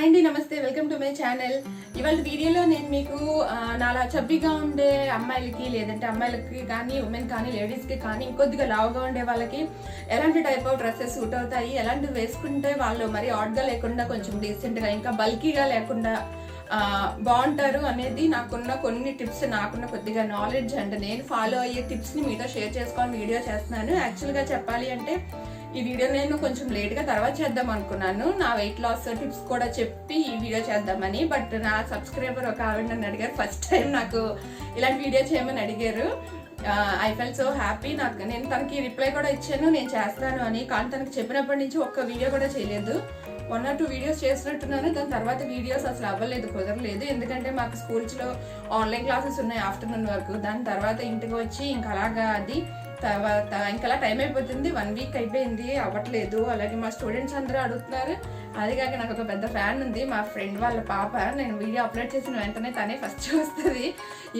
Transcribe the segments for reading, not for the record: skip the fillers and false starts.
Hi అండి, నమస్తే, welcome to my channel. ఇవాళ వీడియోలో నేను మీకు నాలా చబ్బీగా ఉండే అమ్మాయిలకి లేదంటే అమ్మాయిలకి కానీ ఉమెన్ కానీ లేడీస్కి కానీ ఇంకొద్దిగా లావుగా ఉండే వాళ్ళకి ఎలాంటి టైప్ ఆఫ్ డ్రెస్సెస్ సూట్ అవుతాయి, ఎలాంటివి వేసుకుంటే వాళ్ళు మరి ఆడ్గా లేకుండా కొంచెం డీసెంట్గా ఇంకా బల్కీగా లేకుండా బాగుంటారు అనేది నాకున్న కొన్ని టిప్స్, నాకున్న కొద్దిగా నాలెడ్జ్ అండ్ నేను ఫాలో అయ్యే టిప్స్ని మీతో షేర్ చేసుకొని వీడియో చేస్తున్నాను. యాక్చువల్గా చెప్పాలి అంటే ఈ వీడియో నేను కొంచెం లేట్గా తర్వాత చేద్దాం అనుకున్నాను, నా వెయిట్ లాస్ టిప్స్ కూడా చెప్పి ఈ వీడియో చేద్దామని. బట్ నా సబ్స్క్రైబర్ ఒక ఆవిడ నన్ను అడిగారు, ఫస్ట్ టైం నాకు ఇలాంటి వీడియో చేయమని అడిగారు. I felt so happy. నేను తనకి రిప్లై కూడా ఇచ్చాను, నేను చేస్తాను అని. కానీ తనకి చెప్పినప్పటి నుంచి ఒక్క వీడియో కూడా చేయలేదు. 1 or 2 వీడియోస్ చేసినట్టున్నాను, దాని తర్వాత వీడియోస్ అసలు అవ్వలేదు, కుదరలేదు. ఎందుకంటే మాకు స్కూల్స్లో ఆన్లైన్ క్లాసెస్ ఉన్నాయి ఆఫ్టర్నూన్ వరకు. దాని తర్వాత ఇంటికి వచ్చి ఇంకా అలాగా అది తర్వాత ఇంకలా టైం అయిపోతుంది. 1 వీక్ అయిపోయింది, అవ్వట్లేదు. అలాగే మా స్టూడెంట్స్ అందరూ అడుగుతున్నారు. అది కాక నాకు ఒక పెద్ద ఫ్యాన్ ఉంది, మా ఫ్రెండ్ వాళ్ళ పాప. నేను వీడియో అప్లోడ్ చేసిన వెంటనే తనే ఫస్ట్ చూస్తుంది.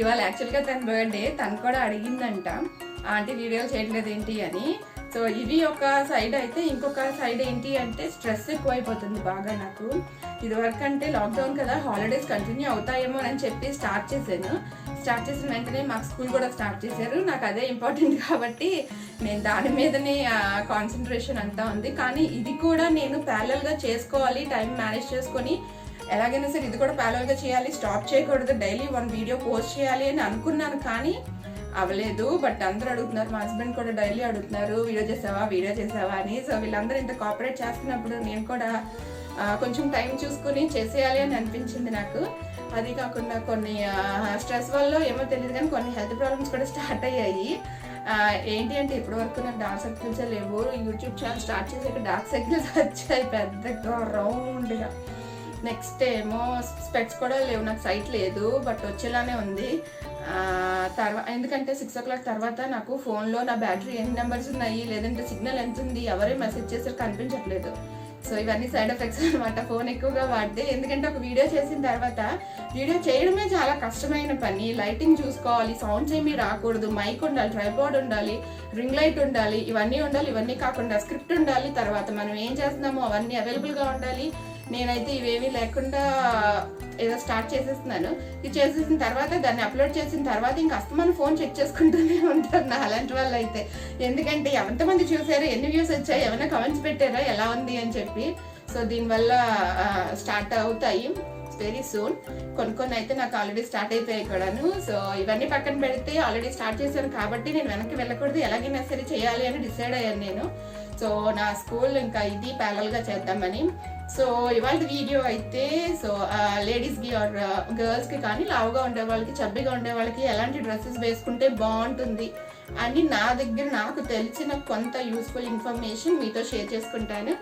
ఇవాళ యాక్చువల్గా తన బర్త్డే, తను కూడా అడిగిందంట ఆంటీ వీడియోలు చేయట్లేదు ఏంటి అని. సో ఇవి ఒక సైడ్ అయితే, ఇంకొక సైడ్ ఏంటి అంటే స్ట్రెస్ ఎక్కువైపోతుంది బాగా నాకు. ఇదివరకు అంటే లాక్డౌన్ కదా, హాలిడేస్ కంటిన్యూ అవుతాయేమో అని చెప్పి స్టార్ట్ చేసిన వెంటనే మాకు స్కూల్ కూడా స్టార్ట్ చేశారు. నాకు అదే ఇంపార్టెంట్ కాబట్టి నేను దాని మీదనే కాన్సన్ట్రేషన్ అంతా ఉంది. కానీ ఇది కూడా నేను ప్యారలల్గా చేసుకోవాలి, టైం మేనేజ్ చేసుకొని ఎలాగైనా సరే ఇది కూడా ప్యారలల్గా చేయాలి, స్టాప్ చేయకూడదు, డైలీ 1 వీడియో పోస్ట్ చేయాలి అని అనుకున్నాను. కానీ అవ్వలేదు. బట్ అందరూ అడుగుతున్నారు, మా హస్బెండ్ కూడా డైలీ అడుగుతున్నారు వీడియో చేసావా అని. సో వీళ్ళందరూ ఇంత కోఆపరేట్ చేస్తున్నప్పుడు నేను కూడా కొంచెం టైం చూసుకుని చేసేయాలి అని అనిపించింది నాకు. అది కాకుండా కొన్ని స్ట్రెస్ వల్ల ఏమో తెలియదు కానీ కొన్ని హెల్త్ ప్రాబ్లమ్స్ కూడా స్టార్ట్ అయ్యాయి. ఏంటి అంటే ఇప్పటి వరకు నాకు డార్క్ సర్కిల్స్ లేవు. యూట్యూబ్ ఛానల్ స్టార్ట్ చేసాక డార్క్ సర్కిల్స్ వచ్చాయి పెద్దగా రౌండ్గా. నెక్స్ట్ ఏమో స్పెక్స్ కూడా లేవు, నాకు సైట్ లేదు, బట్ వచ్చేలానే ఉంది. ఎందుకంటే 6 o'clock తర్వాత నాకు ఫోన్లో నా బ్యాటరీ ఎన్ని నెంబర్స్ ఉన్నాయి, లేదంటే సిగ్నల్ ఎంత ఉంది, ఎవరే మెసేజ్ చేసారు కనిపించట్లేదు. సో ఇవన్నీ సైడ్ ఎఫెక్ట్స్ అనమాట ఫోన్ ఎక్కువగా వాడితే. ఎందుకంటే ఒక వీడియో చేసిన తర్వాత వీడియో చేయడమే చాలా కష్టమైన పని. లైటింగ్ చూసుకోవాలి, సౌండ్స్ ఏమీ రాకూడదు, మైక్ ఉండాలి, ట్రైపాడ్ ఉండాలి, రింగ్ లైట్ ఉండాలి, ఇవన్నీ ఉండాలి. ఇవన్నీ కాకుండా స్క్రిప్ట్ ఉండాలి, తర్వాత మనం ఏం చేస్తున్నామో అవన్నీ అవైలబుల్గా ఉండాలి. నేనైతే ఇవేమీ లేకుండా ఏదో స్టార్ట్ చేసేస్తున్నాను. ఇది చేసేసిన తర్వాత దాన్ని అప్లోడ్ చేసిన తర్వాత ఇంకా మనం ఫోన్ చెక్ చేసుకుంటూనే ఉంటారు నా అలాంటి వాళ్ళు అయితే. ఎందుకంటే ఎంతమంది చూసారు, ఎన్ని వ్యూస్ వచ్చాయి, ఏమైనా కామెంట్స్ పెట్టారా, ఎలా ఉంది అని చెప్పి. సో దీనివల్ల స్టార్ట్ అవుతాయి వెరీ సూన్. కొన్ని అయితే నాకు ఆల్రెడీ స్టార్ట్ అయిపోయాయి కూడాను. సో ఇవన్నీ పక్కన పెడితే ఆల్రెడీ స్టార్ట్ చేశాను కాబట్టి నేను వెనక్కి వెళ్ళకూడదు, ఎలాగైనా సరే చేయాలి అని డిసైడ్ అయ్యాను నేను. సో నా స్కూల్ ఇంకా ఇది ప్యారలల్గా చేద్దామని. సో ఇవాళ వీడియో అయితే సో లేడీస్కి ఆర్ గర్ల్స్కి కానీ లావుగా ఉండే వాళ్ళకి, చబ్బీగా ఉండే వాళ్ళకి ఎలాంటి డ్రెస్సెస్ వేసుకుంటే బాగుంటుంది అని నా దగ్గర నాకు తెలిసిన కొంత యూస్ఫుల్ ఇన్ఫర్మేషన్ మీతో షేర్ చేసుకుంటాను.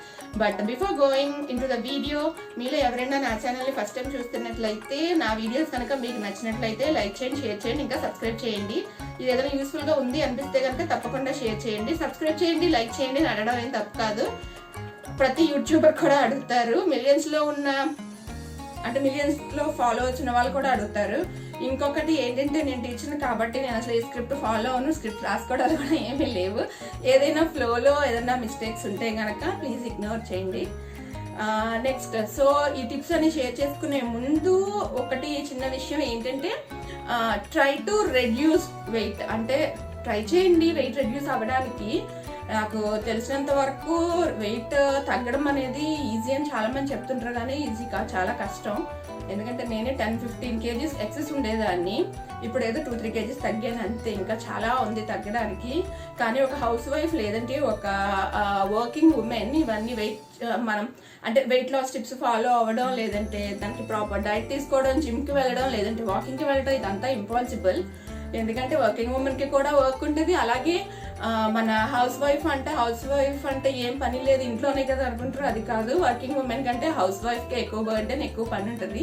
But before going in to the video, మీలో ఎవరైనా నా ఛానల్ని ఫస్ట్ టైం చూస్తున్నట్లయితే, నా వీడియోస్ కనుక మీకు నచ్చినట్లయితే లైక్ చేయండి, షేర్ చేయండి, ఇంకా సబ్స్క్రైబ్ చేయండి. ఇది ఏదైనా యూస్ఫుల్గా ఉంది అనిపిస్తే కనుక తప్పకుండా షేర్ చేయండి, సబ్స్క్రైబ్ చేయండి, లైక్ చేయండి. అడగడం ఏం తప్పు కాదు, ప్రతి యూట్యూబర్ కూడా అడుగుతారు. మిలియన్స్లో ఫాలో వచ్చిన వాళ్ళు కూడా అడుగుతారు. ఇంకొకటి ఏంటంటే నేను టీచర్ని కాబట్టి నేను అసలు ఈ స్క్రిప్ట్ ఫాలో అవ్వను, స్క్రిప్ట్ రాసుకోవడాలు కూడా ఏమీ లేవు. ఏదైనా ఫ్లోలో ఏదైనా మిస్టేక్స్ ఉంటే కనుక ప్లీజ్ ఇగ్నోర్ చేయండి. నెక్స్ట్ సో ఈ టిప్స్ అని షేర్ చేసుకునే ముందు ఒకటి చిన్న విషయం ఏంటంటే, ట్రై టు రెడ్యూస్ వెయిట్. అంటే ట్రై చేయండి వెయిట్ రెడ్యూస్ అవ్వడానికి. నాకు తెలిసినంత వరకు వెయిట్ తగ్గడం అనేది ఈజీ అని చాలా మంది చెప్తుంటారు, కానీ ఈజీ కాదు, చాలా కష్టం. ఎందుకంటే నేనే 10-15 kgs ఎక్సెస్ ఉండేదాన్ని, ఇప్పుడు ఏదో 2-3 kgs తగ్గాను అంతే. ఇంకా చాలా ఉంది తగ్గడానికి. కానీ ఒక హౌస్ వైఫ్ లేదంటే ఒక వర్కింగ్ ఉమెన్ ఇవన్నీ మనం అంటే వెయిట్ లాస్ టిప్స్ ఫాలో అవ్వడం, లేదంటే దానికి ప్రాపర్ డైట్ తీసుకోవడం, జిమ్కి వెళ్ళడం, లేదంటే వాకింగ్కి వెళ్ళడం ఇదంతా ఇంపాసిబుల్. ఎందుకంటే వర్కింగ్ ఉమెన్కి కూడా వర్క్ ఉంటుంది. అలాగే మన హౌస్ వైఫ్ అంటే ఏం పని లేదు, ఇంట్లోనే కదా అనుకుంటారు, అది కాదు. వర్కింగ్ ఉమెన్ కంటే హౌస్ వైఫ్కి ఎక్కువ బర్డెన్, ఎక్కువ పని ఉంటుంది.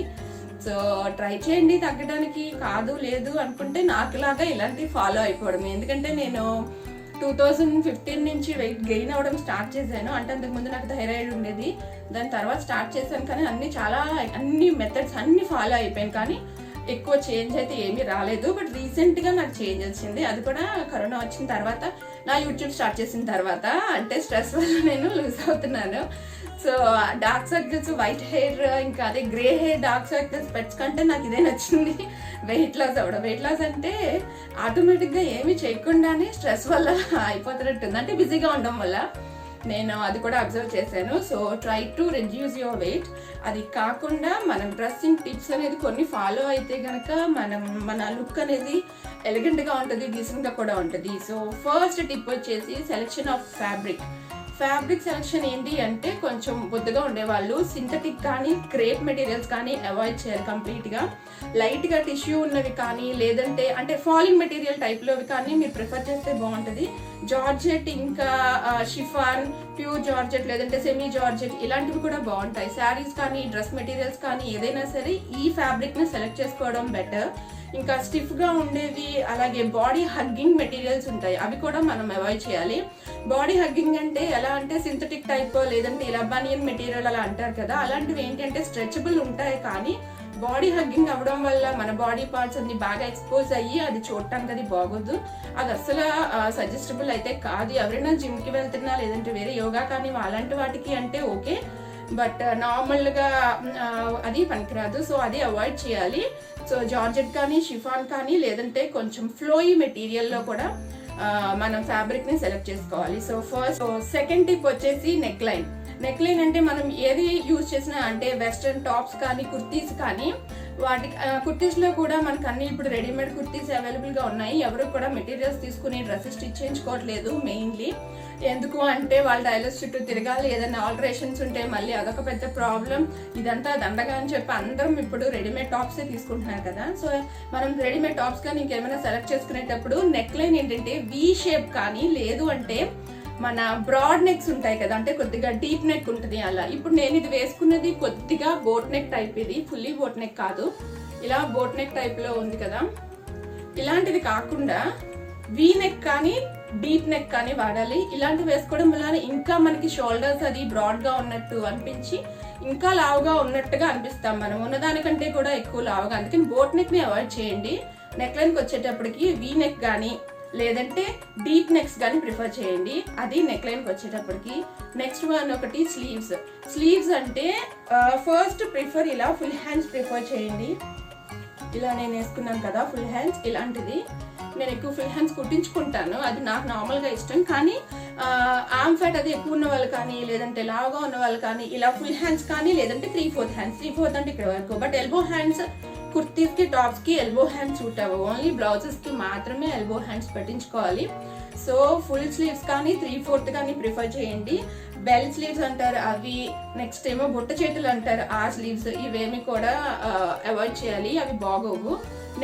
సో ట్రై చేయండి తగ్గడానికి. కాదు లేదు అనుకుంటే నాకులాగా ఇలాంటివి ఫాలో అయిపోవడం. ఎందుకంటే నేను 2015 నుంచి వెయిట్ గెయిన్ అవ్వడం స్టార్ట్ చేశాను. అంటే అంతకుముందు నాకు థైరాయిడ్ ఉండేది, దాని తర్వాత స్టార్ట్ చేశాను. కానీ అన్ని మెథడ్స్ అన్ని ఫాలో అయిపోయాను, కానీ ఎక్కువ చేంజ్ అయితే ఏమీ రాలేదు. బట్ రీసెంట్గా నాకు చేంజ్ వచ్చింది, అది కూడా కరోనా వచ్చిన తర్వాత, నా యూట్యూబ్ స్టార్ట్ చేసిన తర్వాత. అంటే స్ట్రెస్ వల్ల నేను లూజ్ అవుతున్నాను. So dark circles, white hair, ఇంకా అదే గ్రే హెయిర్, డార్క్ సర్కిల్స్ స్పెట్స్ కంటే నాకు ఇదే నచ్చింది. వెయిట్ లాస్ అవ్వడం. వెయిట్ లాస్ అంటే ఆటోమేటిక్గా ఏమీ చేయకుండానే స్ట్రెస్ వల్ల అయిపోతున్నట్టుంది, అంటే బిజీగా ఉండడం వల్ల. నేను అది కూడా అబ్జర్వ్ చేశాను. So try to reduce your weight. అది కాకుండా మనం డ్రెస్సింగ్ టిప్స్ అనేది కొన్ని ఫాలో అయితే కనుక మన లుక్ అనేది ఎలిగెంట్గా ఉంటుంది, డీసెంట్గా కూడా ఉంటుంది. సో ఫస్ట్ టిప్ వచ్చేసి సెలెక్షన్ ఆఫ్ ఫ్యాబ్రిక్ సెలెక్షన్ ఏంటి అంటే, కొంచెం బొద్దుగా ఉండేవాళ్ళు సింథటిక్ కానీ క్రేప్ మెటీరియల్స్ కానీ అవాయిడ్ చేయాలి కంప్లీట్గా. లైట్గా టిష్యూ ఉన్నవి కానీ, లేదంటే అంటే ఫాలింగ్ మెటీరియల్ టైప్లోవి కానీ మీరు ప్రిఫర్ చేస్తే బాగుంటుంది. జార్జెట్, ఇంకా షిఫాన్, ప్యూర్ జార్జెట్, లేదంటే సెమీ జార్జెట్ ఇలాంటివి కూడా బాగుంటాయి. శారీస్ కానీ, డ్రెస్ మెటీరియల్స్ కానీ ఏదైనా సరే ఈ ఫ్యాబ్రిక్ని సెలెక్ట్ చేసుకోవడం బెటర్. ఇంకా స్టిఫ్గా ఉండేవి, అలాగే బాడీ హగ్గింగ్ మెటీరియల్స్ ఉంటాయి, అవి కూడా మనం అవాయిడ్ చేయాలి. బాడీ హగ్గింగ్ అంటే ఎలా అంటే సింథటిక్ టైప్, లేదంటే ఇలా బనియన్ మెటీరియల్ అలా అంటారు కదా, అలాంటివి ఏంటంటే స్ట్రెచబుల్ ఉంటాయి కానీ బాడీ హగ్గింగ్ అవ్వడం వల్ల మన బాడీ పార్ట్స్ అన్ని బాగా ఎక్స్పోజ్ అయ్యి అది చూడటానికి అది బాగోదు. అది అసలు సజెస్టబుల్ అయితే కాదు. ఎవరైనా జిమ్కి వెళ్తున్నా, లేదంటే వేరే యోగా కానీ అలాంటి వాటికి అంటే ఓకే, బట్ నార్మల్గా అది పనికిరాదు. సో అది అవాయిడ్ చేయాలి. సో జార్జెట్ కానీ, షిఫాన్ కానీ, లేదంటే కొంచెం ఫ్లోయీ మెటీరియల్లో కూడా మనం ఫ్యాబ్రిక్ని సెలెక్ట్ చేసుకోవాలి. సో ఫస్ట్ సెకండ్ టిప్ వచ్చేసి నెక్ లైన్ అంటే మనం ఏది యూజ్ చేసినా, అంటే వెస్ట్రన్ టాప్స్ కానీ, కుర్తీస్ కానీ, వాటి కుర్తీస్లో కూడా మనకు అన్ని ఇప్పుడు రెడీమేడ్ కుర్తీస్ అవైలబుల్గా ఉన్నాయి. ఎవరు కూడా మెటీరియల్స్ తీసుకుని డ్రెస్సెస్ స్టిచ్ చేయించుకోవట్లేదు. మెయిన్లీ ఎందుకు అంటే వాళ్ళ టైలర్స్ చుట్టూ తిరగాలి, ఏదైనా ఆల్టరేషన్స్ ఉంటే మళ్ళీ అదొక పెద్ద ప్రాబ్లం, ఇదంతా దండగా అని చెప్పి అందరం ఇప్పుడు రెడీమేడ్ టాప్సే తీసుకుంటున్నారు కదా. సో మనం రెడీమేడ్ టాప్స్ కానీ ఇంకేమైనా సెలెక్ట్ చేసుకునేటప్పుడు నెక్ లైన్ ఏంటంటే వీ షేప్ కానీ, లేదు అంటే మన బ్రాడ్ నెక్స్ ఉంటాయి కదా, అంటే కొద్దిగా డీప్ నెక్ ఉంటుంది అలా. ఇప్పుడు నేను ఇది వేసుకున్నది కొద్దిగా బోట్ నెక్ టైప్, ఇది ఫుల్లీ బోట్ నెక్ కాదు, ఇలా బోట్ నెక్ టైప్లో ఉంది కదా. ఇలాంటిది కాకుండా వీ నెక్ కానీ, డీప్ నెక్ కానీ వాడాలి. ఇలాంటివి వేసుకోవడం వల్ల ఇంకా మనకి షోల్డర్స్ అది బ్రాడ్గా ఉన్నట్టు అనిపించి ఇంకా లావుగా ఉన్నట్టుగా అనిపిస్తాం, మనం ఉన్నదానికంటే కూడా ఎక్కువ లావుగా. అందుకని బోట్ నెక్ని అవాయిడ్ చేయండి. నెక్ లైన్కి వచ్చేటప్పటికి వీ నెక్ కానీ, లేదంటే డీప్ నెక్స్ కానీ ప్రిఫర్ చేయండి. అది నెక్ లైన్కి వచ్చేటప్పటికి. నెక్స్ట్ వన్ ఒకటి స్లీవ్స్ అంటే ఫస్ట్ ప్రిఫర్ ఇలా ఫుల్ హ్యాండ్స్ ప్రిఫర్ చేయండి. ఇలా నేను వేసుకున్నాను కదా ఫుల్ హ్యాండ్స్, ఇలాంటిది నేను ఎక్కువ ఫుల్ హ్యాండ్స్ కుట్టించుకుంటాను, అది నాకు నార్మల్గా ఇష్టం. కానీ ఆర్మ్ ఫ్యాట్ అది ఎక్కువ ఉన్న వాళ్ళు కానీ, లేదంటే లావుగా ఉన్న వాళ్ళు కానీ ఇలా ఫుల్ హ్యాండ్స్ కానీ, లేదంటే 3/4 హ్యాండ్స్. 3/4 అంటే ఇక్కడ వరకు. బట్ ఎల్బో హ్యాండ్స్ కుర్తీస్కి, టాప్స్కి ఎల్బో హ్యాండ్స్ సూట్ అవ్వవు, ఓన్లీ బ్లౌజెస్కి మాత్రమే ఎల్బో హ్యాండ్స్ పెట్టించుకోవాలి. సో ఫుల్ స్లీవ్స్ కానీ, 3/4 కానీ ప్రిఫర్ చేయండి. బెల్ స్లీవ్స్ అంటారు అవి, నెక్స్ట్ ఏమో బుట్ట చేతులు అంటారు ఆ స్లీవ్స్, ఇవేమి కూడా అవాయిడ్ చేయాలి, అవి బాగోవు.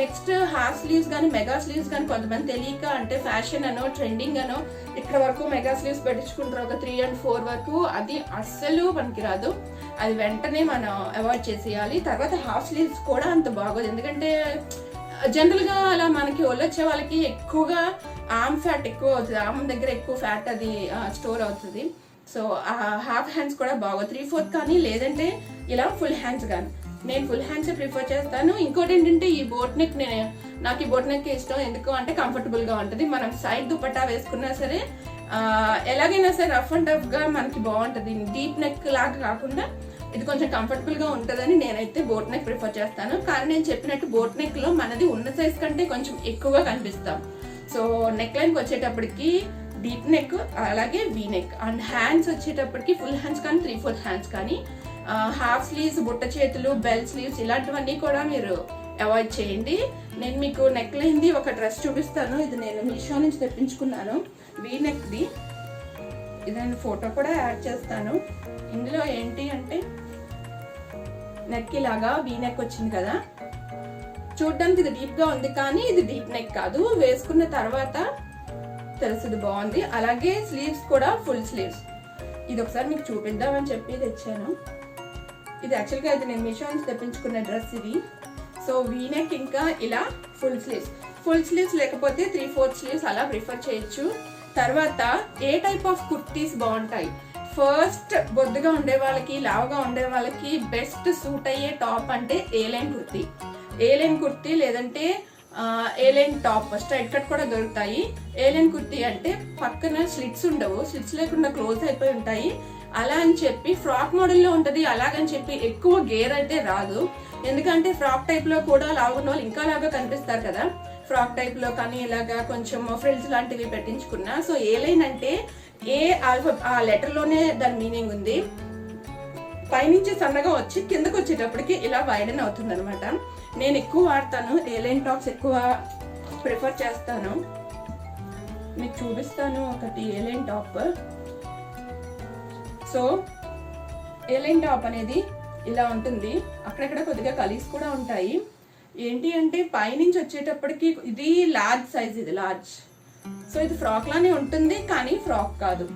నెక్స్ట్ హాఫ్ స్లీవ్స్ కానీ, మెగా స్లీవ్స్ కానీ కొంతమంది తెలియక, అంటే ఫ్యాషన్ అనో ట్రెండింగ్ అనో ఇక్కడ వరకు మెగా స్లీవ్స్ పెట్టించుకుంటారు, ఒక 3 and 4 వరకు. అది అస్సలు పనికిరాదు, అది వెంటనే మనం అవాయిడ్ చేసేయాలి. తర్వాత హాఫ్ స్లీవ్స్ కూడా అంత బాగోదు, ఎందుకంటే జనరల్గా అలా మనకి ఒళ్ళొచ్చే వాళ్ళకి ఎక్కువగా ఆర్మ్ ఫ్యాట్ ఎక్కువ అవుతుంది, ఆర్మ్ దగ్గర ఎక్కువ ఫ్యాట్ అది స్టోర్ అవుతుంది. సో హాఫ్ హ్యాండ్స్ కూడా బాగోదు. 3/4 కానీ, లేదంటే ఇలా ఫుల్ హ్యాండ్స్ కానీ. నేను ఫుల్ హ్యాండ్స్ ప్రిఫర్ చేస్తాను. ఇంకోటి ఏంటంటే ఈ బోట్ నెక్, నాకు ఈ బోట్ నెక్ ఇష్టం, ఎందుకు అంటే కంఫర్టబుల్గా ఉంటుంది. మనం సైడ్ దుపట్టా వేసుకున్నా సరే ఎలాగైనా సరే రఫ్ అండ్ టఫ్గా మనకి బాగుంటుంది. డీప్ నెక్ లాగా కాకుండా ఇది కొంచెం కంఫర్టబుల్గా ఉంటుందని నేనైతే బోట్ నెక్ ప్రిఫర్ చేస్తాను. కానీ నేను చెప్పినట్టు బోట్ నెక్లో మనది ఉన్న సైజ్ కంటే కొంచెం ఎక్కువగా కనిపిస్తాం. సో నెక్ లైన్కి వచ్చేటప్పటికి డీప్ నెక్, అలాగే వీ నెక్. అండ్ హ్యాండ్స్ వచ్చేటప్పటికి ఫుల్ హ్యాండ్స్ కానీ, 3/4 హ్యాండ్స్ కానీ, హాఫ్ స్లీవ్స్, బుట్ట చేతులు, బెల్ స్లీవ్స్ ఇలాంటివన్నీ కూడా మీరు అవాయిడ్ చేయండి. నేను మీకు నెక్ లైన్ది ఒక డ్రెస్ చూపిస్తాను. ఇది నేను మీషో నుంచి తెప్పించుకున్నాను, వీ నెక్ది. ఇది నేను ఫోటో కూడా యాడ్ చేస్తాను. ఇందులో ఏంటి అంటే నెక్ ఇలాగా వీ నెక్ వచ్చింది కదా, చూడడానికి ఇది డీప్గా ఉంది కానీ ఇది డీప్ నెక్ కాదు. వేసుకున్న తర్వాత తెలుస్తుంది బాగుంది. అలాగే స్లీవ్స్ కూడా ఫుల్ స్లీవ్స్. ఇది ఒకసారి మీకు చూపిద్దామని చెప్పి తెచ్చాను. ఇది యాక్చువల్గా ఇది నేను మీషో నుంచి తెప్పించుకున్న డ్రెస్ ఇది. సో వీ నెక్, ఇంకా ఇలా ఫుల్ స్లీవ్స్ లేకపోతే 3/4 స్లీవ్స్ అలా ప్రిఫర్ చేయొచ్చు. తర్వాత ఏ టైప్ ఆఫ్ కుర్తీస్ బాగుంటాయి? ఫస్ట్ బొద్దుగా ఉండే వాళ్ళకి, లావుగా ఉండే వాళ్ళకి బెస్ట్ సూట్ అయ్యే టాప్ అంటే ఏ లైన్ కుర్తీ, లేదంటే ఏ లైన్ టాప్. స్ట్రైట్ కట్ కూడా దొరుకుతాయి. ఏ లైన్ కుర్తీ అంటే పక్కన స్లిట్స్ ఉండవు, స్లిట్స్ లేకుండా క్లోజ్ అయిపోయి ఉంటాయి. అలా అని చెప్పి ఫ్రాక్ మోడల్లో ఉంటుంది, అలాగని చెప్పి ఎక్కువ గేర్ అయితే రాదు. ఎందుకంటే ఫ్రాక్ టైప్ లో కూడా లావున్న వాళ్ళు ఇంకా లాగా కనిపిస్తారు కదా, ఫ్రాక్ టైప్ లో కానీ ఇలాగా కొంచెం ఫ్రిల్స్ లాంటివి పెట్టించుకున్నా. సో ఏ లైన్ అంటే ఏ ఆ లెటర్ లోనే దాని మీనింగ్ ఉంది. పైనుంచి సన్నగా వచ్చి కిందకు వచ్చేటప్పటికి ఇలా వైడన్ అవుతుంది అనమాట. నేను ఎక్కువ వాడతాను, ఏ లైన్ టాప్స్ ఎక్కువ ప్రిఫర్ చేస్తాను. మీకు చూపిస్తాను ఒకటి ఏ లైన్ టాప్. సో ఏ లైన్ టాప్ అనేది ఇలా ఉంటుంది, అక్కడక్కడ కొద్దిగా కలీస్ కూడా ఉంటాయి. ఏంటి అంటే పైనుంచి వచ్చేటప్పటికి ఇది లార్జ్ సైజ్, ఇది లార్జ్. సో ఇది ఫ్రాక్ లానే ఉంటుంది కానీ ఫ్రాక్ కాదు.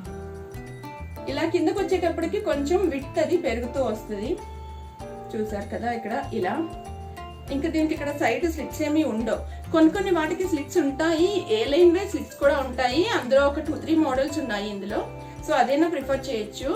ఇలా కిందకు వచ్చేటప్పటికి కొంచెం విడ్త్ అది పెరుగుతూ వస్తుంది, చూసారు కదా ఇక్కడ ఇలా. ఇంకా దీనికి ఇక్కడ సైడ్ స్లిట్స్ ఏమీ ఉండవు, కొన్ని వాటికి స్లిట్స్ ఉంటాయి, ఏ లైన్ వే స్లిట్స్ కూడా ఉంటాయి. అందులో ఒక 2-3 మోడల్స్ ఉన్నాయి ఇందులో. సో అదైనా ప్రిఫర్ చేయొచ్చు.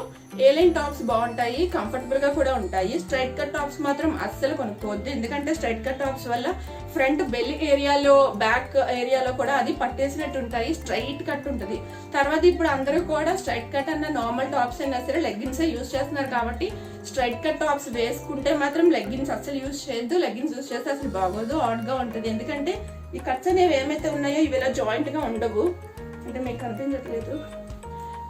ఏ లైన్ టాప్స్ బాగుంటాయి, కంఫర్టబుల్ గా కూడా ఉంటాయి. స్ట్రైట్ కట్ టాప్స్ మాత్రం అస్సలు కొనుక్కోవద్దు, ఎందుకంటే స్ట్రైట్ కట్ టాప్స్ వల్ల ఫ్రంట్ బెల్లి ఏరియాలో బ్యాక్ ఏరియాలో కూడా అది పట్టేసినట్టు ఉంటాయి, స్ట్రైట్ కట్ ఉంటుంది. తర్వాత ఇప్పుడు అందరూ కూడా స్ట్రైట్ కట్ అన్న నార్మల్ టాప్స్ అయినా సరే లెగ్గిన్స్ యూజ్ చేస్తున్నారు కాబట్టి స్ట్రైట్ కట్ టాప్స్ వేసుకుంటే మాత్రం లెగ్గిన్స్ అస్సలు యూజ్ చేయొద్దు. లెగ్గిన్స్ యూజ్ చేస్తే అసలు బాగోదు, ఆడ్ గా ఉంటుంది. ఎందుకంటే ఈ కట్స్ అనేవి ఏమైతే ఉన్నాయో ఇవి ఇలా జాయింట్ గా ఉండవు, అంటే మీకు కనిపించట్లేదు,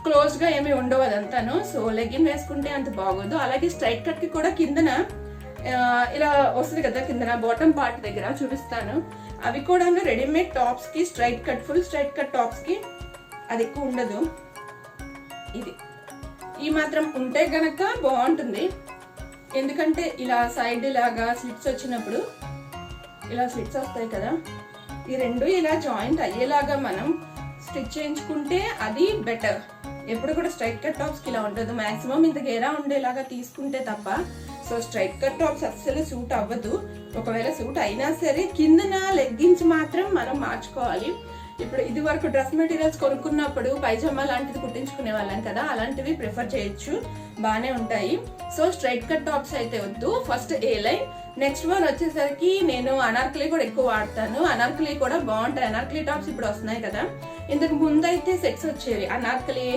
క్లోజ్ గా ఏమి ఉండవు అదంతాను. సో లెగ్గిన్ వేసుకుంటే అంత బాగోదు. అలాగే స్ట్రైట్ కట్ కి కూడా కిందన ఇలా వస్తుంది కదా, కిందన బాటమ్ పార్ట్ దగ్గర చూపిస్తాను. అవి కూడా రెడీమేడ్ టాప్స్ కి straight cut, full straight cut tops కి అది ఎక్కువ ఉండదు. ఇది ఈ మాత్రం ఉంటే గనక బాగుంటుంది, ఎందుకంటే ఇలా సైడ్ ఇలాగా స్లిట్స్ వచ్చినప్పుడు ఇలా స్లిట్స్ వస్తాయి కదా, ఈ రెండు ఇలా జాయింట్ అయ్యేలాగా మనం స్టిచ్ చేయించుకుంటే అది బెటర్. ఎప్పుడు కూడా స్ట్రైట్ కట్ టాప్స్ కి ఇలా ఉండదు, మాక్సిమం ఇంత గేరా ఉండేలాగా తీసుకుంటే తప్ప. సో స్ట్రైట్ కట్ టాప్స్ అస్సలు సూట్ అవ్వదు. ఒకవేళ సూట్ అయినా సరే కిందన లెగ్గిన్స్ మాత్రం మనం మార్చుకోవాలి. ఇప్పుడు ఇది వరకు డ్రెస్ మెటీరియల్స్ కొనుక్కున్నప్పుడు పైజామా లాంటిది కుట్టించుకునే వాళ్ళం కదా, అలాంటివి ప్రిఫర్ చేయొచ్చు, బాగానే ఉంటాయి. సో స్ట్రైట్ కట్ టాప్స్ అయితే వద్దు. ఫస్ట్ ఏ లైన్, నెక్స్ట్ వన్ వచ్చేసరికి నేను అనార్కలి కూడా ఎక్కువ వాడతాను. అనార్కలి కూడా బాగుంటాయి, అనార్కలి టాప్స్ ఇప్పుడు వస్తున్నాయి కదా. ఇంతకు ముందు అయితే సెట్స్ వచ్చేవి, అనార్కలి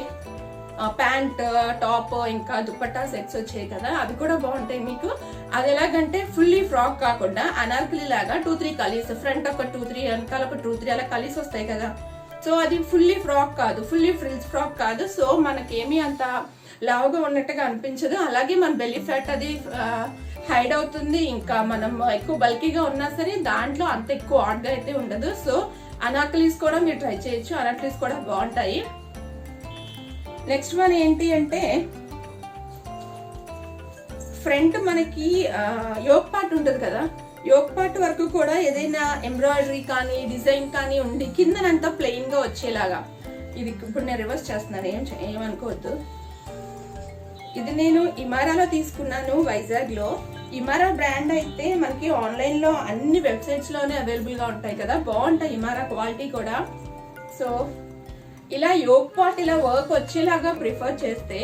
ప్యాంట్ టాప్ ఇంకా దుపట్టా సెట్స్ వచ్చాయి కదా, అవి కూడా బాగుంటాయి మీకు. అది ఎలాగంటే ఫుల్లీ ఫ్రాక్ కాకుండా అనార్కలి లాగా 2-3 కలీస్, ఫ్రంట్ ఒక 2-3 వెనకాల ఒక 2-3 అలా కలీస్ వస్తాయి కదా. సో అది ఫుల్లీ ఫ్రాక్ కాదు, ఫుల్లీ ఫ్రిల్స్ ఫ్రాక్ కాదు. సో మనకేమీ అంత లావుగా ఉన్నట్టుగా అనిపించదు. అలాగే మన బెల్లీ ఫ్యాట్ అది హైడ్ అవుతుంది. ఇంకా మనం ఎక్కువ బల్కీగా ఉన్నా సరే దాంట్లో అంత ఎక్కువ ఆడ్గా అయితే ఉండదు. సో అనార్కలీస్ కూడా మీరు ట్రై చేయొచ్చు, అనార్కలీస్ కూడా బాగుంటాయి. నెక్స్ట్ వన్ ఏంటి అంటే ఫ్రంట్ మనకి యోక్ పార్ట్ ఉంటుంది కదా, యోక్ పార్ట్ వరకు కూడా ఏదైనా ఎంబ్రాయిడరీ కానీ డిజైన్ కానీ ఉండి కిందనంతా ప్లెయిన్ గా వచ్చేలాగా. ఇది ఇప్పుడు నేను రివర్స్ చేస్తున్నాను, ఏమనుకోవద్దు. ఇది నేను ఇమారాలో తీసుకున్నాను, వైజాగ్ లో. ఇమారా బ్రాండ్ అయితే మనకి ఆన్లైన్ లో అన్ని వెబ్సైట్స్ లోనే అవైలబుల్ గా ఉంటాయి కదా, బాగుంటాయి ఇమారా క్వాలిటీ కూడా. సో ఇలా యోక్ పార్ట్ ఇలా వర్క్ వచ్చేలాగా ప్రిఫర్ చేస్తే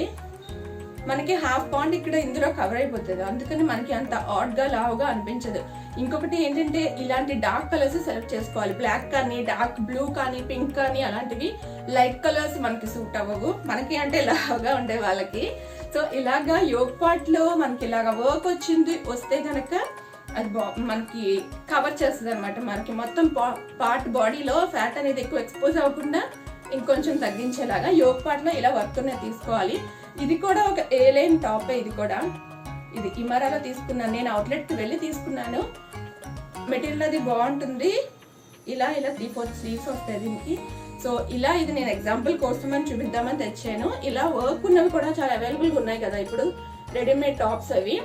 మనకి హాఫ్ పాయింట్ ఇక్కడ ఇందులో కవర్ అయిపోతుంది, అందుకని మనకి అంత ఆడ్ గా లావుగా అనిపించదు. ఇంకొకటి ఏంటంటే ఇలాంటి డార్క్ కలర్స్ సెలెక్ట్ చేసుకోవాలి, బ్లాక్ కానీ డార్క్ బ్లూ కానీ పింక్ కానీ అలాంటివి లైట్ కలర్స్ మనకి సూట్ అవ్వవు, మనకి అంటే లావుగా ఉండే వాళ్ళకి. సో ఇలాగా యోక్ పార్ట్ లో మనకి ఇలాగా వర్క్ వస్తే కనుక అది మనకి కవర్ చేస్తుంది అనమాట. మనకి మొత్తం పార్ట్ బాడీలో ఫ్యాట్ అనేది ఎక్కువ ఎక్స్పోజ్ అవ్వకుండా ఇంకొంచెం తగ్గించేలాగా యోక్ పార్ట్ లో ఇలా వర్క్ తీసుకోవాలి. ఇది కూడా ఒక ఏ లైన్ టాప్, ఇది కూడా ఇది ఇమారాలో తీసుకున్నాను, నేను అవుట్లెట్ కి వెళ్ళి తీసుకున్నాను. మెటీరియల్ అది బాగుంటుంది. ఇలా 3/4 స్లీవ్స్ వస్తాయి దీనికి. సో ఇలా ఇది నేను ఎగ్జాంపుల్ కోసం అని చూపిద్దామని తెచ్చాను. ఇలా వర్క్ ఉన్నవి కూడా చాలా అవైలబుల్గా ఉన్నాయి కదా ఇప్పుడు రెడీమేడ్ టాప్స్ అవి.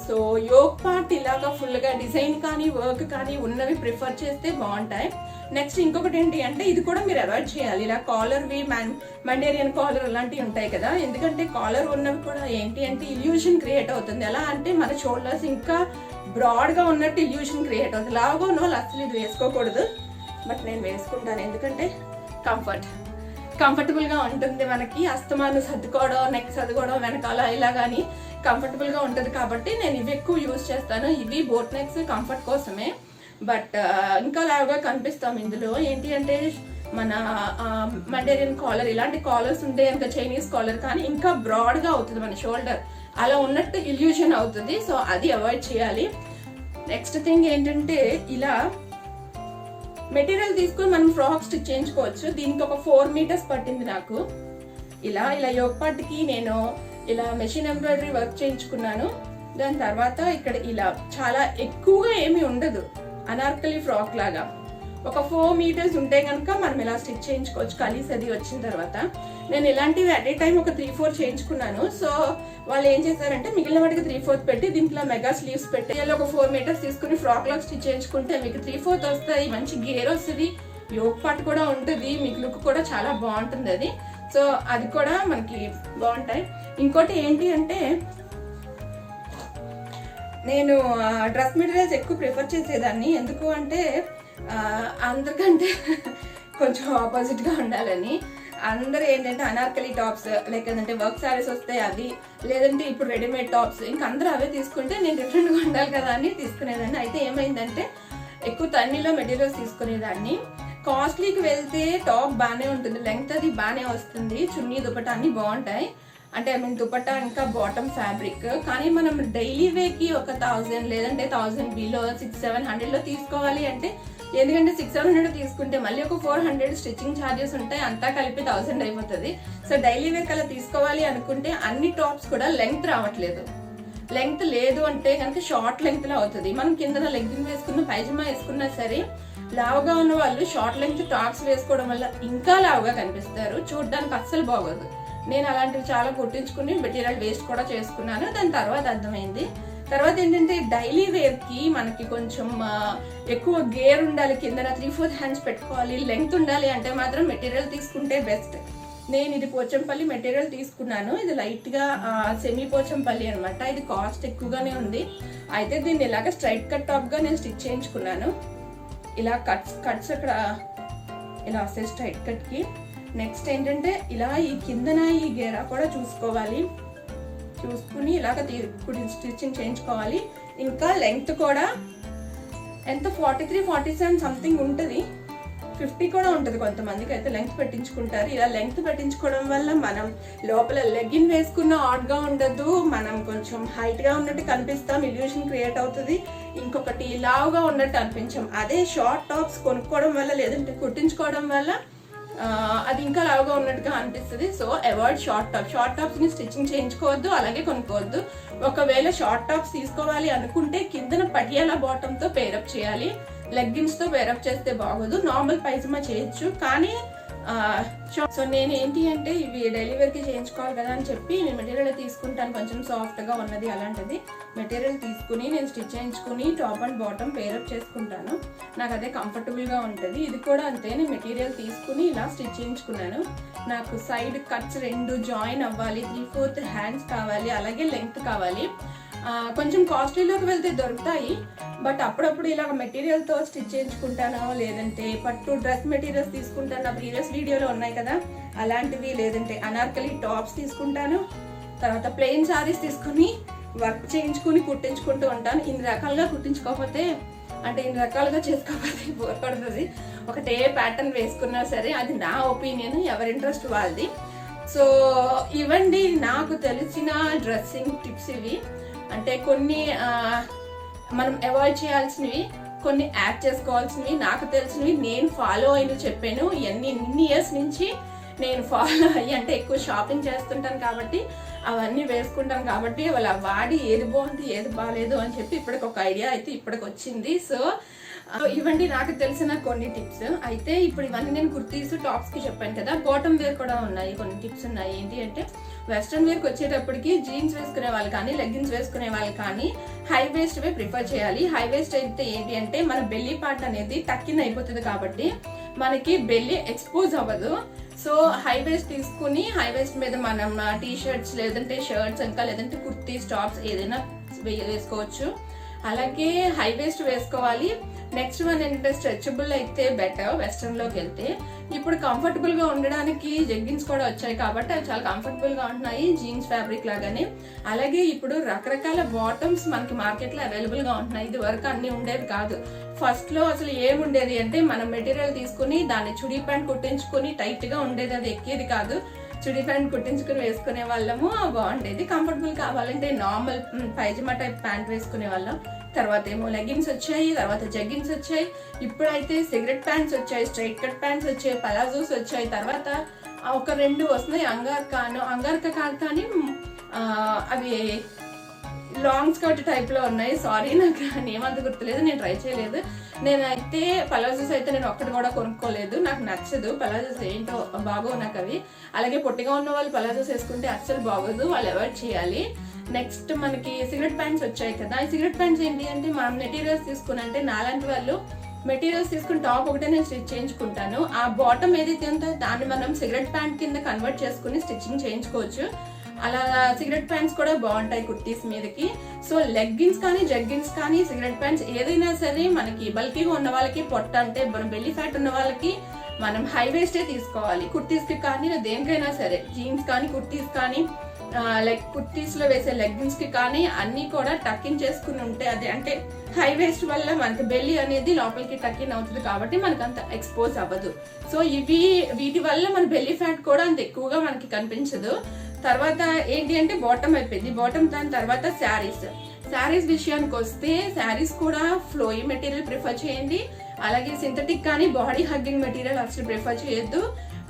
సో యోక్ పార్ట్ ఇలాగా ఫుల్ గా డిజైన్ కానీ వర్క్ కానీ ఉన్నవి ప్రిఫర్ చేస్తే బాగుంటాయి. నెక్స్ట్ ఇంకొకటి ఏంటి అంటే ఇది కూడా మీరు అవాయిడ్ చేయాలి, ఇలా కాలర్వి మండేరియన్ కాలర్ అలాంటివి ఉంటాయి కదా. ఎందుకంటే కాలర్ ఉన్నవి కూడా ఏంటి అంటే ఇల్యూషన్ క్రియేట్ అవుతుంది. ఎలా అంటే మన షోల్డర్స్ ఇంకా బ్రాడ్ గా ఉన్నట్టు ఇల్యూషన్ క్రియేట్ అవుతుంది. లావుగా ఉన్న వాళ్ళు అసలు ఇది వేసుకోకూడదు, బట్ నేను వేసుకుంటాను ఎందుకంటే కంఫర్టబుల్ గా ఉంటుంది. మనకి అస్తమాను సర్దుకోవడం, నెక్ సర్దుకోవడం వెనకాల ఇలా కానీ కంఫర్టబుల్ గా ఉంటుంది కాబట్టి నేను ఇవి ఎక్కువ యూజ్ చేస్తాను. ఇవి బోట్ నెక్స్ కంఫర్ట్ కోసమే, బట్ ఇంకా లావుగా కనిపిస్తాం. ఇందులో ఏంటి అంటే మన మండేరియన్ కాలర్ ఇలాంటి కాలర్స్ ఉంటే కనుక చైనీస్ కాలర్ కానీ ఇంకా బ్రాడ్గా అవుతుంది మన షోల్డర్, అలా ఉన్నట్టు ఇల్యూషన్ అవుతుంది. సో అది అవాయిడ్ చేయాలి. నెక్స్ట్ థింగ్ ఏంటంటే ఇలా మెటీరియల్ తీసుకుని మనం ఫ్రాక్ స్టిచ్ చేయించుకోవచ్చు. దీనికి ఒక 4 మీటర్స్ పట్టింది నాకు. ఇలా యోక్ పార్ట్కి నేను ఇలా మెషిన్ ఎంబ్రాయిడరీ వర్క్ చేయించుకున్నాను. దాని తర్వాత ఇక్కడ ఇలా చాలా ఎక్కువగా ఏమీ ఉండదు, అనార్కలి ఫ్రాక్ లాగా ఒక 4 మీటర్స్ ఉంటే కనుక మనం ఇలా స్టిచ్ చేయించుకోవచ్చు. కలీస్ అది వచ్చిన తర్వాత నేను ఇలాంటివి అట్ ఏ టైం ఒక 3-4 చేయించుకున్నాను. సో వాళ్ళు ఏం చేశారంటే మిగిలిన వాటికి 3/4 పెట్టి దీంట్లో మెగా స్లీవ్స్ పెట్టి ఒక 4 మీటర్స్ తీసుకుని ఫ్రాక్ లాగా స్టిచ్ చేయించుకుంటే మీకు 3/4 వస్తాయి, మంచి గేర్ వస్తుంది, యోక్ పార్ట్ కూడా ఉంటుంది, మీకు లుక్ కూడా చాలా బాగుంటుంది అది. సో అది కూడా మనకి బాగుంటాయి. ఇంకోటి ఏంటి అంటే నేను డ్రెస్ మెటీరియల్స్ ఎక్కువ ప్రిఫర్ చేసేదాన్ని. ఎందుకు అంటే అందరికంటే కొంచెం ఆపోజిట్గా ఉండాలని. అందరూ ఏంటంటే అనార్కలి టాప్స్ లేదంటే వర్క్ శారీస్ వస్తాయి అవి, లేదంటే ఇప్పుడు రెడీమేడ్ టాప్స్, ఇంకా అందరూ అవే తీసుకుంటే నేను డిఫరెంట్గా ఉండాలి కదా అని తీసుకునేదాన్ని. అయితే ఏమైందంటే ఎక్కువ తన్నీలో మెటీరియల్స్ తీసుకునేదాన్ని. కాస్ట్లీకి వెళ్తే టాప్ బాగానే ఉంటుంది, లెంగ్త్ అది బాగానే వస్తుంది, చున్నీ దుపట్టా అన్ని బాగుంటాయి. అంటే దుపట్టా ఇంకా బాటమ్ ఫ్యాబ్రిక్. కానీ మనం డైలీ వేకి ఒక 1000 లేదంటే 1000 బిలో 600-700లో తీసుకోవాలి అంటే, ఎందుకంటే 600-700 తీసుకుంటే మళ్ళీ ఒక 400 స్టిచ్చింగ్ ఛార్జెస్ ఉంటాయి, అంతా కలిపి 1000 అయిపోతుంది. సో డైలీ వేక్ అలా తీసుకోవాలి అనుకుంటే అన్ని టాప్స్ కూడా లెంగ్త్ రావట్లేదు. లెంగ్త్ లేదు అంటే కనుక షార్ట్ లెంగ్త్ లో అవుతుంది. మనం కింద లెగ్గింగ్ వేసుకున్న పైజమా వేసుకున్నా సరే లావుగా ఉన్న వాళ్ళు షార్ట్ లెంగ్త్ టాప్స్ వేసుకోవడం వల్ల ఇంకా లావుగా కనిపిస్తారు, చూడడానికి అస్సలు బాగోదు. నేను అలాంటివి చాలా కుట్టించుకుని మెటీరియల్ వేస్ట్ కూడా చేసుకున్నాను. దాని తర్వాత అర్థమైంది. తర్వాత ఏంటంటే డైలీ వేర్ కి మనకి కొంచెం ఎక్కువ గేర్ ఉండాలి, కింద 3/4 హ్యాండ్స్ పెట్టుకోవాలి, లెంగ్త్ ఉండాలి అంటే మాత్రం మెటీరియల్ తీసుకుంటే బెస్ట్. నేను ఇది పోచంపల్లి మెటీరియల్ తీసుకున్నాను. ఇది లైట్ గా సెమీ పోచంపల్లి అనమాట. ఇది కాస్ట్ ఎక్కువగానే ఉంది. అయితే దీన్ని ఇలాగ స్ట్రైట్ కట్ టాప్ గా నేను స్టిచ్ చేయించుకున్నాను. ఇలా కట్స్ అక్కడ ఇలా వస్తాయి స్ట్రైట్ కట్ కి. నెక్స్ట్ ఏంటంటే ఇలా ఈ కిందన ఈ గేరా కూడా చూసుకోవాలి, చూసుకుని ఇలాగ స్టిచ్చింగ్ చేయించుకోవాలి. ఇంకా లెంగ్త్ కూడా ఎంత 43-47 సంథింగ్ ఉంటుంది, 50 కూడా ఉంటుంది. కొంతమందికి అయితే లెంగ్త్ పెట్టించుకుంటారు. ఇలా లెంగ్త్ పెట్టించుకోవడం వల్ల మనం లోపల లెగ్గిన్ వేసుకున్న ఆడ్ గా ఉండదు, మనం కొంచెం హైట్ గా ఉన్నట్టు కనిపిస్తాం, ఇల్యూషన్ క్రియేట్ అవుతుంది. ఇంకొకటి లావుగా ఉన్నట్టు అనిపించాం. అదే షార్ట్ టాప్స్ కొనుక్కోవడం వల్ల లేదంటే కుట్టించుకోవడం వల్ల అది ఇంకా లావుగా ఉన్నట్టుగా అనిపిస్తుంది. సో అవాయిడ్ షార్ట్ టాప్స్ ని స్టిచ్చింగ్ చేయించుకోవద్దు, అలాగే కొనుక్కోవద్దు. ఒకవేళ షార్ట్ టాప్స్ తీసుకోవాలి అనుకుంటే కిందన పటియాలా బాటమ్ తో పేరప్ చేయాలి, లెగ్గిన్స్ తో పేరప్ చేస్తే బాగోదు. నార్మల్ పైజమా చేయొచ్చు కానీ సో నేను ఏంటి అంటే ఇవి డైలీ వేర్ కి చేయించుకోవాలి కదా అని చెప్పి నేను మెటీరియల్ తీసుకుంటాను, కొంచెం సాఫ్ట్ గా ఉన్నది అలాంటిది మెటీరియల్ తీసుకుని నేను స్టిచ్ చేయించుకుని టాప్ అండ్ బాటమ్ పేరప్ చేసుకుంటాను. నాకు అదే కంఫర్టబుల్ గా ఉంటుంది. ఇది కూడా అంతే, నేను మెటీరియల్ తీసుకుని ఇలా స్టిచ్ చేయించుకున్నాను. నాకు సైడ్ కట్స్ 2 జాయిన్ అవ్వాలి, 3/4 హ్యాండ్స్ కావాలి, అలాగే లెంగ్త్ కావాలి. కొంచెం కాస్ట్లీలోకి వెళ్తే దొరుకుతాయి, బట్ అప్పుడప్పుడు ఇలా మెటీరియల్ తో స్టిచ్ చేయించుకుంటాను, లేదంటే పట్టు డ్రెస్ మెటీరియల్స్ తీసుకుంటాను. ప్రీవియస్ వీడియోలో ఉన్నాయి కదా అలాంటివి, లేదంటే అనార్కలి టాప్స్ తీసుకుంటాను. తర్వాత ప్లెయిన్ సారీస్ తీసుకుని వర్క్ చేయించుకుని కుట్టించుకుంటూ ఉంటాను. ఇన్ని రకాలుగా కుట్టించుకోకపోతే అంటే ఇన్ని రకాలుగా చేసుకోకపోతే బోర్ పడుతుంది. ఒకటే ప్యాటర్న్ వేసుకున్నా సరే, అది నా ఒపీనియన్, ఎవరి ఇంట్రెస్ట్ వాళ్ళది. సో ఇవండి నాకు తెలిసిన డ్రెస్సింగ్ టిప్స్ ఇవి. అంటే కొన్ని మనం అవాయిడ్ చేయాల్సినవి, కొన్ని యాడ్ చేసుకోవాల్సినవి, నాకు తెలిసినవి, నేను ఫాలో అయిన చెప్పాను. ఇన్ని ఇయర్స్ నుంచి నేను ఫాలో అయ్యి, అంటే ఎక్కువ షాపింగ్ చేస్తుంటాను కాబట్టి అవన్నీ వేసుకుంటాను కాబట్టి వాళ్ళ వాడి ఏది బాగుంది ఏది బాగాలేదు అని చెప్పి ఇప్పటికి ఒక ఐడియా అయితే ఇప్పటికి వచ్చింది. సో ఇవండి నాకు తెలిసిన కొన్ని టిప్స్. అయితే ఇప్పుడు ఇవన్నీ నేను కుర్తీస్ టాప్స్ కి చెప్పాను కదా, బాటమ్ వేర్ కూడా ఉన్నాయి, కొన్ని టిప్స్ ఉన్నాయి. ఏంటి అంటే వెస్ట్రన్ వేర్కి వచ్చేటప్పటికి జీన్స్ వేసుకునే వాళ్ళు కానీ లెగ్గిన్స్ వేసుకునే వాళ్ళు కానీ హై వేస్ట్ వే ప్రిఫర్ చేయాలి. హై వేస్ట్ అయితే ఏంటి అంటే మన బెల్లీ పార్ట్ అనేది టక్కిన్ అయిపోతుంది కాబట్టి మనకి బెల్లీ ఎక్స్పోజ్ అవ్వదు. సో హై వేస్ట్ తీసుకుని హై వేస్ట్ మీద మనం టీ షర్ట్స్ లేదంటే షర్ట్స్ ఇంకా లేదంటే కుర్తీస్ టాప్స్ ఏదైనా వేసుకోవచ్చు. అలాగే హై వేస్ట్ వేసుకోవాలి. నెక్స్ట్ వన్ ఏంటంటే స్ట్రెచబుల్ అయితే బెటర్ వెస్ట్రన్ లోకి వెళ్తే. ఇప్పుడు కంఫర్టబుల్ గా ఉండడానికి జెగ్గిన్స్ కూడా వచ్చాయి కాబట్టి అవి చాలా కంఫర్టబుల్ గా ఉంటున్నాయి, జీన్స్ ఫ్యాబ్రిక్ లాగానే. అలాగే ఇప్పుడు రకరకాల బాటమ్స్ మనకి మార్కెట్ లో అవైలబుల్ గా ఉంటున్నాయి. ఇది వరకు అన్ని ఉండేవి కాదు. ఫస్ట్ లో అసలు ఏముండేది అంటే మనం మెటీరియల్ తీసుకుని దాన్ని చుడీ ప్యాంట్ కుట్టించుకుని టైట్ గా ఉండేది, అది ఎక్కేది కాదు. చుడీ ప్యాంట్ కుట్టించుకుని వేసుకునే వాళ్ళము, బాగుండేది. కంఫర్టబుల్ కావాలంటే నార్మల్ పైజమా టైప్ ప్యాంట్ వేసుకునే వాళ్ళం. తర్వాత ఏమో లెగిన్స్ వచ్చాయి, తర్వాత జగ్గిన్స్ వచ్చాయి, ఇప్పుడైతే సిగరెట్ ప్యాంట్స్ వచ్చాయి, స్ట్రైట్ కట్ ప్యాంట్స్ వచ్చాయి, పలాజోస్ వచ్చాయి, తర్వాత ఒక 2 వస్తున్నాయి అంగార్కా కాదు కానీ అవి లాంగ్ స్కర్ట్ టైప్ లో ఉన్నాయి. సారీ, నాకు ఏమంత గుర్తులేదు, నేను ట్రై చేయలేదు. నేనైతే పలాజోస్ అయితే నేను ఒక్కటి కూడా కొనుక్కోలేదు, నాకు నచ్చదు పలాజోస్, ఏంటో బాగోవు నాకు అవి. అలాగే పొట్టిగా ఉన్న వాళ్ళు పలాజోస్ వేసుకుంటే అస్సలు బాగోదు, వాళ్ళు అవాయిడ్ చేయాలి. నెక్స్ట్ మనకి సిగరెట్ ప్యాంట్స్ వచ్చాయి కదా. ఈ సిగరెట్ ప్యాంట్స్ ఏంటి అంటే మనం మెటీరియల్స్ తీసుకుని, అంటే నాలాంటి వాళ్ళు మెటీరియల్స్ తీసుకుని టాప్ ఒకటే నేను స్టిచ్ చేయించుకుంటాను. ఆ బాటమ్ ఏదైతే ఉందో దాన్ని మనం సిగరెట్ ప్యాంట్ కింద కన్వర్ట్ చేసుకుని స్టిచ్చింగ్ చేయించుకోవచ్చు. అలా సిగరెట్ ప్యాంట్స్ కూడా బాగుంటాయి కుర్తీస్ మీదకి. సో లెగ్గిన్స్ కానీ జగ్గిన్స్ కానీ సిగరెట్ ప్యాంట్స్ ఏదైనా సరే మనకి బల్కీగా ఉన్న వాళ్ళకి, పొట్ట అంటే బెల్లీ ఫ్యాట్ ఉన్న వాళ్ళకి మనం హై వేస్టే తీసుకోవాలి. కుర్తీస్ కి కానీ దేనికైనా సరే, జీన్స్ కానీ కుర్తీస్ కానీ, లైక్ కుర్తీస్ లో వేసే లెగ్గిన్స్ కి కానీ అన్ని కూడా టక్కిన్ చేసుకుని ఉంటే, అదే అంటే హై వేస్ట్ వల్ల మనకి బెల్లి అనేది లోపలికి టక్కిన్ అవుతుంది కాబట్టి మనకు అంత ఎక్స్పోజ్ అవ్వదు. సో వీటి వల్ల మన బెల్లీ ఫ్యాట్ కూడా అంత ఎక్కువగా మనకి కనిపించదు. తర్వాత ఏంటి అంటే బాటమ్ అయిపోయింది. బాటమ్ దాని తర్వాత శారీస్ విషయానికి వస్తే, శారీస్ కూడా ఫ్లోయి మెటీరియల్ ప్రిఫర్ చేయండి. అలాగే సింథటిక్ కానీ బాడీ హగ్గింగ్ మెటీరియల్ అసలు ప్రిఫర్ చేయొద్దు.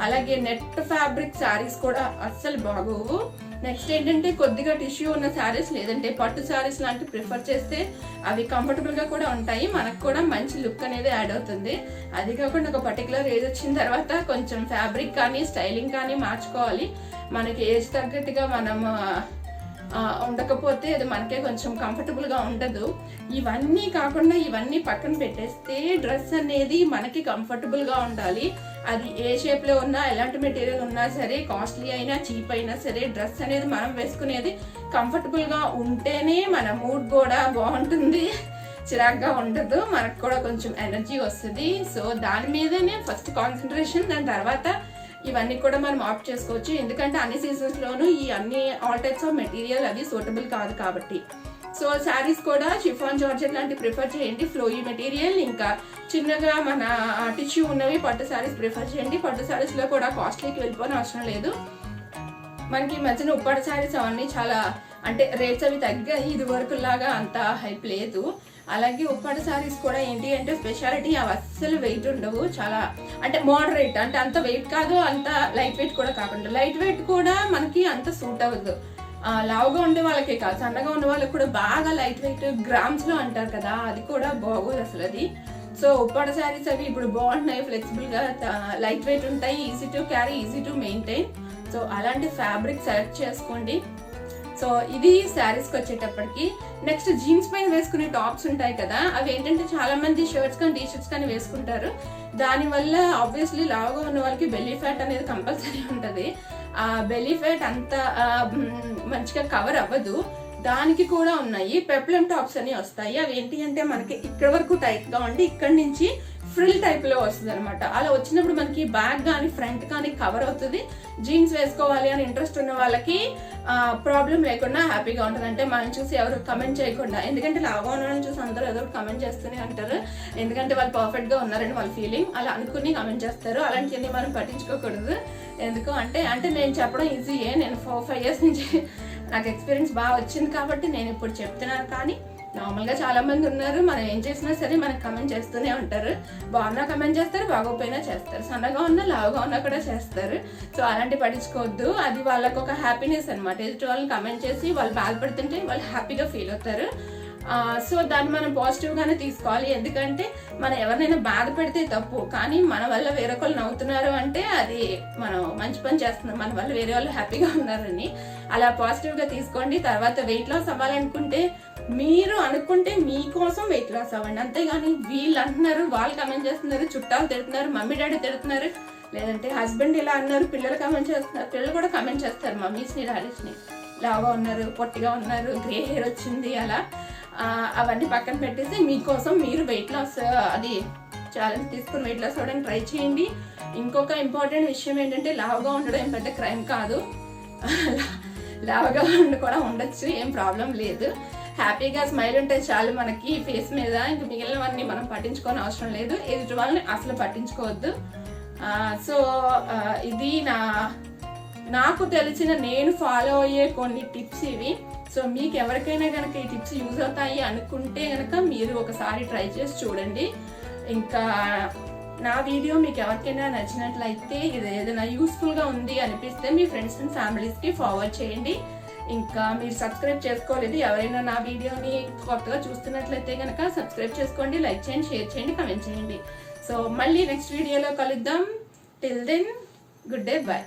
అలాగే నెట్ ఫ్యాబ్రిక్ శారీస్ కూడా అస్సలు బాగోవు. నెక్స్ట్ ఏంటంటే కొద్దిగా టిష్యూ ఉన్న శారీస్ లేదంటే పట్టు శారీస్ లాంటివి ప్రిఫర్ చేస్తే అవి కంఫర్టబుల్ గా కూడా ఉంటాయి, మనకు కూడా మంచి లుక్ అనేది యాడ్ అవుతుంది. అది కాకుండా ఒక పర్టికులర్ ఏజ్ వచ్చిన తర్వాత కొంచెం ఫ్యాబ్రిక్ కానీ స్టైలింగ్ కానీ మార్చుకోవాలి. మనకి ఏజ్ తగ్గట్టుగా మనం ఉండకపోతే అది మనకే కొంచెం కంఫర్టబుల్ గా ఉండదు. ఇవన్నీ కాకుండా ఇవన్నీ పక్కన పెట్టేస్తే డ్రెస్ అనేది మనకి కంఫర్టబుల్ గా ఉండాలి. అది ఏ షేప్ లో ఉన్నా, ఎలాంటి మెటీరియల్ ఉన్నా సరే, కాస్ట్లీ అయినా చీప్ అయినా సరే, డ్రెస్ అనేది మనం వేసుకునేది కంఫర్టబుల్ గా ఉంటేనే మన మూడ్ కూడా బాగుంటుంది, చిరాగ్గా ఉండదు, మనకు కూడా కొంచెం ఎనర్జీ వస్తుంది. సో దాని మీదనే ఫస్ట్ కాన్సన్ట్రేషన్, దాని తర్వాత ఇవన్నీ కూడా మనం ఆప్ట్ చేసుకోవచ్చు. ఎందుకంటే అన్ని సీజన్స్ లోనూ ఈ అన్ని ఆల్ టైప్స్ ఆఫ్ మెటీరియల్ అది సూటబుల్ కాదు కాబట్టి. సో శారీస్ కూడా షిఫాన్ జార్జెట్ లాంటి ప్రిఫర్ చేయండి, ఫ్లోయీ మెటీరియల్. ఇంకా చిన్నగా మన టిష్యూ ఉన్నవి పట్టు శారీస్ ప్రిఫర్ చేయండి. పట్టు శారీస్ లో కూడా కాస్ట్లీకి వెళ్ళిపోయిన అవసరం లేదు. మనకి మధ్యన ఉప్పాడ శారీస్ అవన్నీ చాలా అంటే రేట్స్ అవి తగ్గాయి, ఇది వరకు లాగా అంత హైప్ లేదు. అలాగే ఉప్పాడ శారీస్ కూడా ఏంటి అంటే స్పెషాలిటీ, అవి అస్సలు వెయిట్ ఉండవు, చాలా అంటే మోడరేట్, అంటే అంత వెయిట్ కాదు, అంత లైట్ వెయిట్ కూడా కాకుండా. లైట్ వెయిట్ కూడా మనకి అంత సూట్ అవ్వదు, లావుగా ఉండే వాళ్ళకే కాదు, సన్నగా ఉన్న వాళ్ళకి కూడా బాగా లైట్ వెయిట్ గ్రామ్స్ లో అంటారు కదా, అది కూడా బాగోదు అసలు అది. సో ఉప్పాడ శారీస్ అవి ఇప్పుడు బాగుంటున్నాయి, ఫ్లెక్సిబుల్ గా లైట్ వెయిట్ ఉంటాయి, easy to carry, easy to maintain. So అలాంటి ఫ్యాబ్రిక్ సెలెక్ట్ చేసుకోండి. సో ఇది శారీస్కి వచ్చేటప్పటికి. నెక్స్ట్ జీన్స్ పైన వేసుకునే టాప్స్ ఉంటాయి కదా, అవి ఏంటంటే చాలా మంది షర్ట్స్ కానీ టీ-షర్ట్స్ కానీ వేసుకుంటారు. దానివల్ల ఆబ్వియస్లీ లావుగా ఉన్న వాళ్ళకి బెల్లీ ఫ్యాట్ అనేది కంపల్సరీ ఉంటుంది. ఆ బెల్లీ ఫ్యాట్ అంత మంచిగా కవర్ అవ్వదు. దానికి కూడా ఉన్నాయి పెప్లం టాప్స్ అని వస్తాయి. అవి ఏంటి అంటే మనకి ఇక్కడ వరకు టైట్ గా ఉండి ఇక్కడ నుంచి ఫ్రిల్ టైప్ లో వస్తుంది అనమాట. అలా వచ్చినప్పుడు మనకి బ్యాక్ కానీ ఫ్రంట్ కానీ కవర్ అవుతుంది. జీన్స్ వేసుకోవాలి అని ఇంట్రెస్ట్ ఉన్న వాళ్ళకి ప్రాబ్లం లేకుండా హ్యాపీగా ఉంటుంది. అంటే మనం చూసి ఎవరు కమెంట్ చేయకుండా, ఎందుకంటే లాగా ఉన్నారని చూసి అందరూ ఏదో కమెంట్ చేస్తూనే అంటారు, ఎందుకంటే వాళ్ళు పర్ఫెక్ట్ గా ఉన్నారని వాళ్ళ ఫీలింగ్, అలా అనుకుని కమెంట్ చేస్తారు. అలాంటివన్నీ మనం పట్టించుకోకూడదు. ఎందుకు అంటే నేను చెప్పడం ఈజీయే, నేను 4-5 years నుంచి నాకు ఎక్స్పీరియన్స్ బాగా వచ్చింది కాబట్టి నేను ఇప్పుడు చెప్తున్నాను. కానీ నార్మల్గా చాలా మంది ఉన్నారు, మనం ఏం చేసినా సరే మనకు కమెంట్ చేస్తూనే ఉంటారు. బాగున్నా కమెంట్ చేస్తారు, బాగోపోయినా చేస్తారు, సన్నగా ఉన్నా లావుగా ఉన్నా కూడా చేస్తారు. సో అలాంటి పట్టించుకోవద్దు, అది వాళ్ళకు ఒక హ్యాపీనెస్ అనమాట. ఎదుటి వాళ్ళని కమెంట్ చేసి వాళ్ళు బాధపడుతుంటే వాళ్ళు హ్యాపీగా ఫీల్ అవుతారు. సో దాన్ని మనం పాజిటివ్గానే తీసుకోవాలి. ఎందుకంటే మనం ఎవరినైనా బాధ పెడితే తప్పు, కానీ మన వల్ల వేరొకళ్ళు నవ్వుతున్నారు అంటే అది మనం మంచి పని చేస్తున్నాం, మన వల్ల వేరే వాళ్ళు హ్యాపీగా ఉన్నారని. అలా పాజిటివ్గా తీసుకోండి. తర్వాత వెయిట్ లాస్ అవ్వాలనుకుంటే మీరు అనుకుంటే మీకోసం వెయిట్ లాస్ అవ్వండి, అంతేగాని వీళ్ళు అంటున్నారు, వాళ్ళు కమెంట్ చేస్తున్నారు, చుట్టాలు తిడుతున్నారు, మమ్మీ డాడీ తిడుతున్నారు, లేదంటే హస్బెండ్ ఇలా అన్నారు, పిల్లలు కమెంట్ చేస్తున్నారు, పిల్లలు కూడా కమెంట్ చేస్తారు మమ్మీస్ని డాడీస్ని, లాగా ఉన్నారు, పొట్టిగా ఉన్నారు, గ్రే హెయిర్ వచ్చింది, అలా అవన్నీ పక్కన పెట్టేసి మీకోసం మీరు వెయిట్ లాస్ అది ఛాలెంజ్ తీసుకుని వెయిట్ లాస్ అవ్వడానికి ట్రై చేయండి. ఇంకొక ఇంపార్టెంట్ విషయం ఏంటంటే లావుగా ఉండడం ఏం పెద్ద క్రైమ్ కాదు. లావుగా కూడా ఉండొచ్చు, ఏం ప్రాబ్లం లేదు. హ్యాపీగా స్మైల్ ఉంటే చాలు మనకి ఫేస్ మీద. ఇంక మిగిలినవన్నీ మనం పట్టించుకోని అవసరం లేదు, ఎదుటి వాళ్ళని అసలు పట్టించుకోవద్దు. సో ఇది నాకు తెలిసిన నేను ఫాలో అయ్యే కొన్ని టిప్స్ ఇవి. సో మీకు ఎవరికైనా కనుక ఈ టిప్స్ యూజ్ అవుతాయి అనుకుంటే కనుక మీరు ఒకసారి ట్రై చేసి చూడండి. ఇంకా నా వీడియో మీకు ఎవరికైనా నచ్చినట్లయితే, ఇది ఏదైనా యూస్ఫుల్గా ఉంది అనిపిస్తే మీ ఫ్రెండ్స్ అండ్ ఫ్యామిలీస్కి ఫార్వర్డ్ చేయండి. ఇంకా మీరు సబ్స్క్రైబ్ చేసుకోలేదు, ఎవరైనా నా వీడియోని కొత్తగా చూస్తున్నట్లయితే కనుక సబ్స్క్రైబ్ చేసుకోండి, లైక్ చేయండి, షేర్ చేయండి, కమెంట్ చేయండి. సో మళ్ళీ నెక్స్ట్ వీడియోలో కలుద్దాం. Till then good day, bye.